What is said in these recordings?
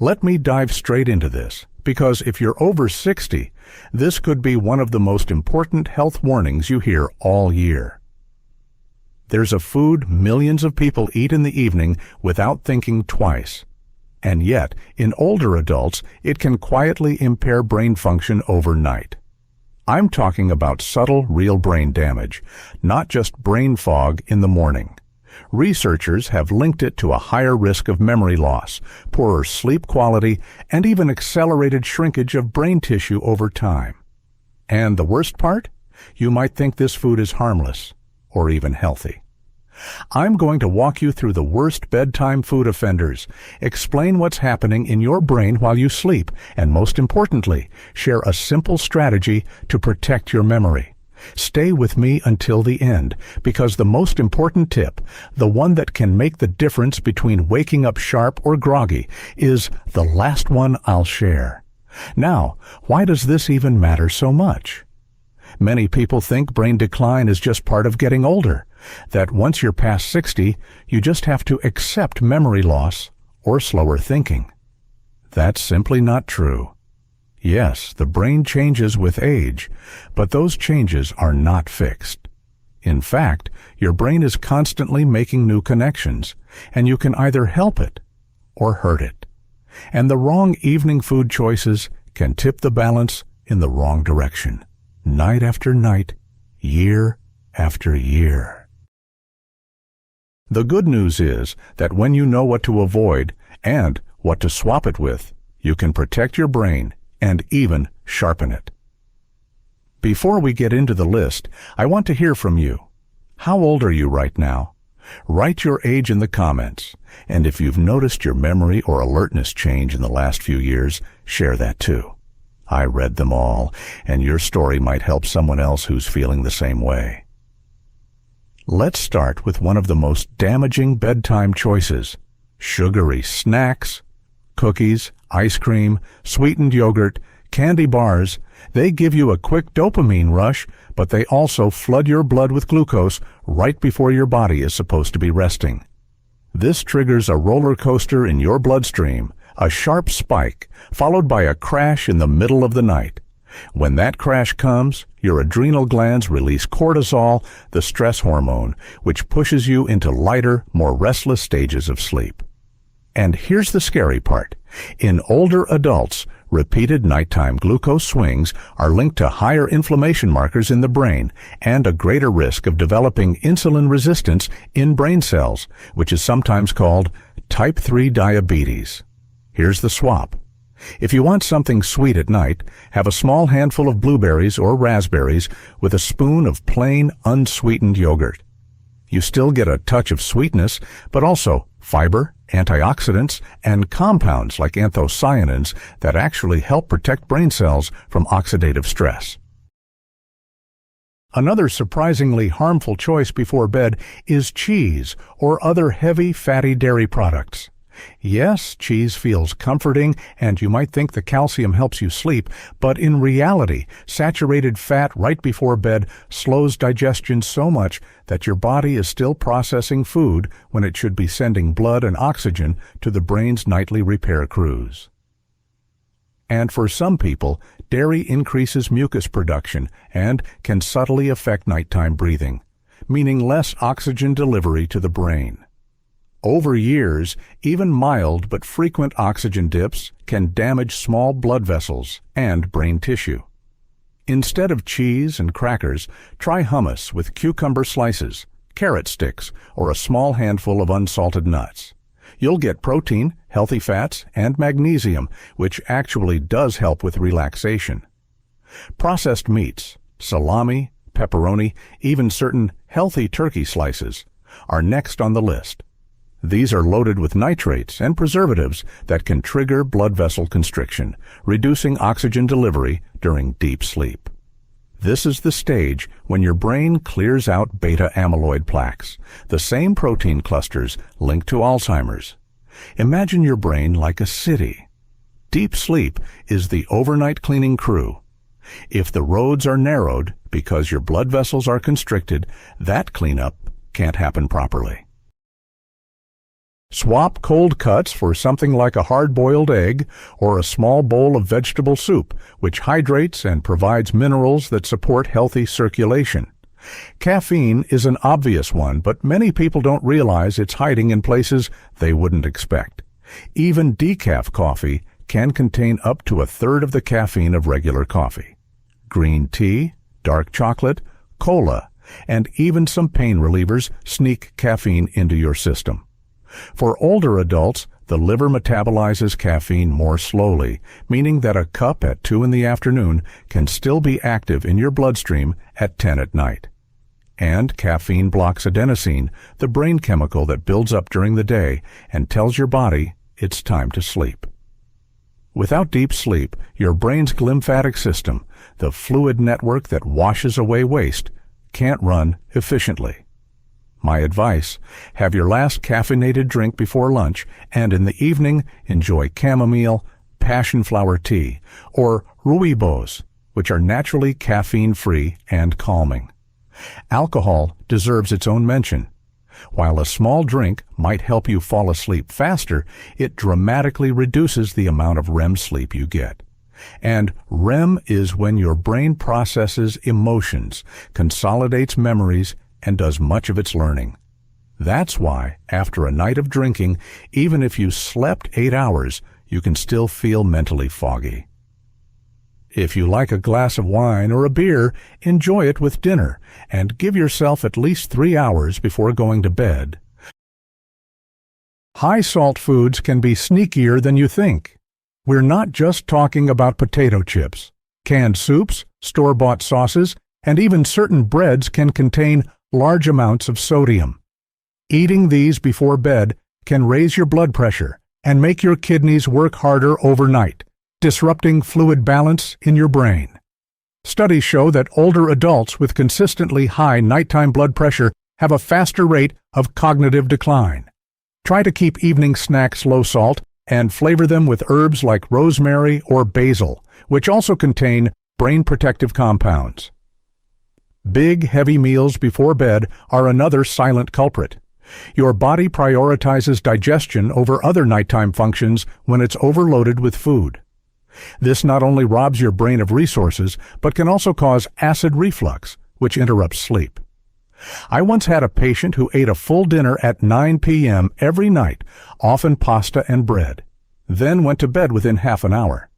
Let me dive straight into this, because if you're over 60, this could be one of the most important health warnings you hear all year. There's a food millions of people eat in the evening without thinking twice. And yet, in older adults, it can quietly impair brain function overnight. I'm talking about subtle, real brain damage, not just brain fog in the morning. Researchers have linked it to a higher risk of memory loss, poorer sleep quality, and even accelerated shrinkage of brain tissue over time. And the worst part? You might think this food is harmless, or even healthy. I'm going to walk you through the worst bedtime food offenders, explain what's happening in your brain while you sleep, and most importantly, share a simple strategy to protect your memory. Stay with me until the end, because the most important tip, the one that can make the difference between waking up sharp or groggy, is the last one I'll share. Now, why does this even matter so much? Many people think brain decline is just part of getting older, that once you're past 60, you just have to accept memory loss or slower thinking. That's simply not true. Yes, the brain changes with age, but those changes are not fixed. In fact, your brain is constantly making new connections, and you can either help it or hurt it. And the wrong evening food choices can tip the balance in the wrong direction, night after night, year after year. The good news is that when you know what to avoid and what to swap it with, you can protect your brain and even sharpen it. Before we get into the list, I want to hear from you. How old are you right now? Write your age in the comments, and if you've noticed your memory or alertness change in the last few years, share that too. I read them all, and your story might help someone else who's feeling the same way. Let's start with one of the most damaging bedtime choices: sugary snacks, cookies, ice cream, sweetened yogurt, candy bars. They give you a quick dopamine rush, but they also flood your blood with glucose right before your body is supposed to be resting. This triggers a roller coaster in your bloodstream, a sharp spike, followed by a crash in the middle of the night. When that crash comes, your adrenal glands release cortisol, the stress hormone, which pushes you into lighter, more restless stages of sleep. And here's the scary part. In older adults, repeated nighttime glucose swings are linked to higher inflammation markers in the brain and a greater risk of developing insulin resistance in brain cells, which is sometimes called type 3 diabetes. Here's the swap. If you want something sweet at night, have a small handful of blueberries or raspberries with a spoon of plain, unsweetened yogurt. You still get a touch of sweetness, but also fiber, antioxidants, and compounds like anthocyanins that actually help protect brain cells from oxidative stress. Another surprisingly harmful choice before bed is cheese or other heavy, fatty dairy products. Yes, cheese feels comforting, and you might think the calcium helps you sleep, but in reality, saturated fat right before bed slows digestion so much that your body is still processing food when it should be sending blood and oxygen to the brain's nightly repair cruise. And for some people, dairy increases mucus production and can subtly affect nighttime breathing, meaning less oxygen delivery to the brain. Over years, even mild but frequent oxygen dips can damage small blood vessels and brain tissue. Instead of cheese and crackers, try hummus with cucumber slices, carrot sticks, or a small handful of unsalted nuts. You'll get protein, healthy fats, and magnesium, which actually does help with relaxation. Processed meats, salami, pepperoni, even certain healthy turkey slices, are next on the list. These are loaded with nitrates and preservatives that can trigger blood vessel constriction, reducing oxygen delivery during deep sleep. This is the stage when your brain clears out beta amyloid plaques, the same protein clusters linked to Alzheimer's. Imagine your brain like a city. Deep sleep is the overnight cleaning crew. If the roads are narrowed because your blood vessels are constricted, that cleanup can't happen properly. Swap cold cuts for something like a hard-boiled egg or a small bowl of vegetable soup, which hydrates and provides minerals that support healthy circulation. Caffeine is an obvious one, but many people don't realize it's hiding in places they wouldn't expect. Even decaf coffee can contain up to a third of the caffeine of regular coffee. Green tea, dark chocolate, cola, and even some pain relievers sneak caffeine into your system. For older adults, the liver metabolizes caffeine more slowly, meaning that a cup at 2 in the afternoon can still be active in your bloodstream at 10 at night. And caffeine blocks adenosine, the brain chemical that builds up during the day and tells your body it's time to sleep. Without deep sleep, your brain's glymphatic system, the fluid network that washes away waste, can't run efficiently. My advice, have your last caffeinated drink before lunch, and in the evening enjoy chamomile, passion flower tea, or rooibos, which are naturally caffeine-free and calming. Alcohol deserves its own mention. While a small drink might help you fall asleep faster, it dramatically reduces the amount of REM sleep you get. And REM is when your brain processes emotions, consolidates memories, and does much of its learning. That's why, after a night of drinking, even if you slept 8 hours, you can still feel mentally foggy. If you like a glass of wine or a beer, enjoy it with dinner, and give yourself at least 3 hours before going to bed. High-salt foods can be sneakier than you think. We're not just talking about potato chips. Canned soups, store-bought sauces, and even certain breads can contain large amounts of sodium. Eating these before bed can raise your blood pressure and make your kidneys work harder overnight, disrupting fluid balance in your brain. Studies show that older adults with consistently high nighttime blood pressure have a faster rate of cognitive decline. Try to keep evening snacks low salt and flavor them with herbs like rosemary or basil, which also contain brain protective compounds. Big, heavy meals before bed are another silent culprit. Your body prioritizes digestion over other nighttime functions when it's overloaded with food. This not only robs your brain of resources, but can also cause acid reflux, which interrupts sleep. I once had a patient who ate a full dinner at 9 p.m. every night, often pasta and bread, then went to bed within half an hour.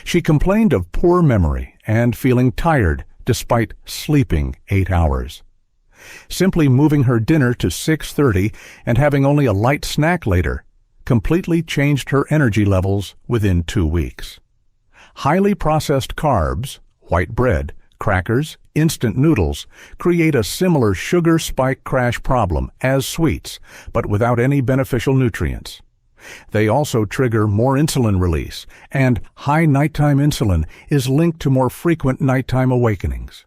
She complained of poor memory and feeling tired despite sleeping 8 hours. Simply moving her dinner to 6:30 and having only a light snack later completely changed her energy levels within 2 weeks. Highly processed carbs, white bread, crackers, instant noodles, create a similar sugar spike crash problem as sweets, but without any beneficial nutrients. They also trigger more insulin release, and high nighttime insulin is linked to more frequent nighttime awakenings.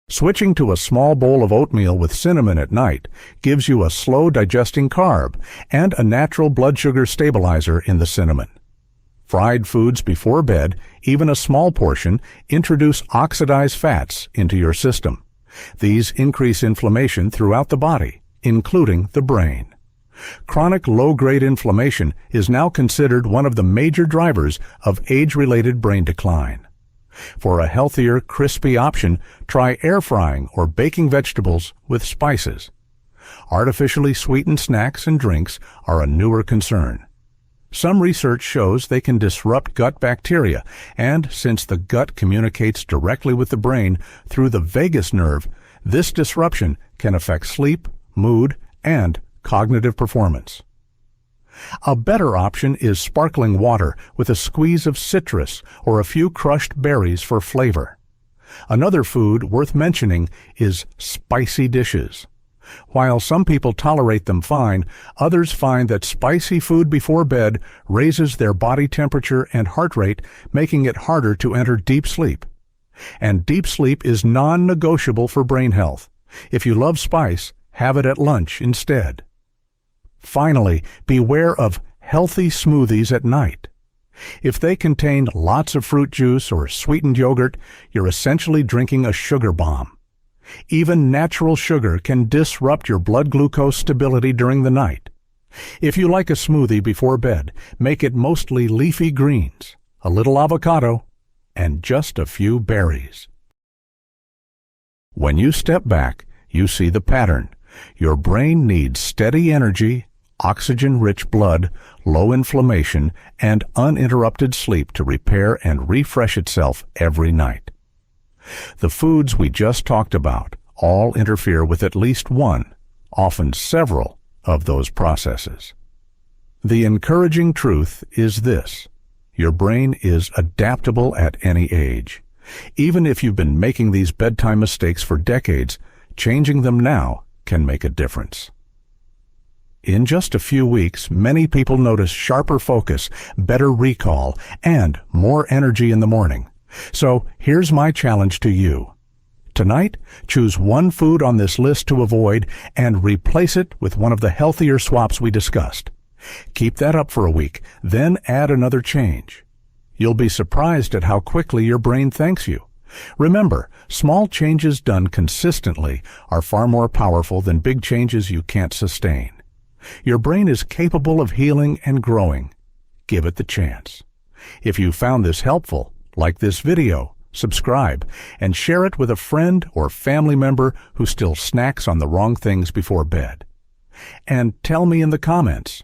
Switching to a small bowl of oatmeal with cinnamon at night gives you a slow-digesting carb and a natural blood sugar stabilizer in the cinnamon. Fried foods before bed, even a small portion, introduce oxidized fats into your system. These increase inflammation throughout the body, including the brain. Chronic low-grade inflammation is now considered one of the major drivers of age-related brain decline. For a healthier, crispy option, try air frying or baking vegetables with spices. Artificially sweetened snacks and drinks are a newer concern. Some research shows they can disrupt gut bacteria, and since the gut communicates directly with the brain through the vagus nerve, this disruption can affect sleep, mood, and cognitive performance. A better option is sparkling water with a squeeze of citrus or a few crushed berries for flavor. Another food worth mentioning is spicy dishes. While some people tolerate them fine, others find that spicy food before bed raises their body temperature and heart rate, making it harder to enter deep sleep. And deep sleep is non-negotiable for brain health. If you love spice, have it at lunch instead. Finally, beware of healthy smoothies at night. If they contain lots of fruit juice or sweetened yogurt, you're essentially drinking a sugar bomb. Even natural sugar can disrupt your blood glucose stability during the night. If you like a smoothie before bed, make it mostly leafy greens, a little avocado, and just a few berries. When you step back, you see the pattern. Your brain needs steady energy, oxygen-rich blood, low inflammation, and uninterrupted sleep to repair and refresh itself every night. The foods we just talked about all interfere with at least one, often several, of those processes. The encouraging truth is this: your brain is adaptable at any age. Even if you've been making these bedtime mistakes for decades, changing them now can make a difference. In just a few weeks, many people notice sharper focus, better recall, and more energy in the morning. So here's my challenge to you. Tonight, choose one food on this list to avoid and replace it with one of the healthier swaps we discussed. Keep that up for a week, then add another change. You'll be surprised at how quickly your brain thanks you. Remember, small changes done consistently are far more powerful than big changes you can't sustain. Your brain is capable of healing and growing. Give it the chance. If you found this helpful, like this video, subscribe, and share it with a friend or family member who still snacks on the wrong things before bed. And tell me in the comments,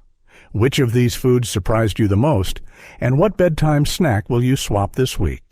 which of these foods surprised you the most, and what bedtime snack will you swap this week?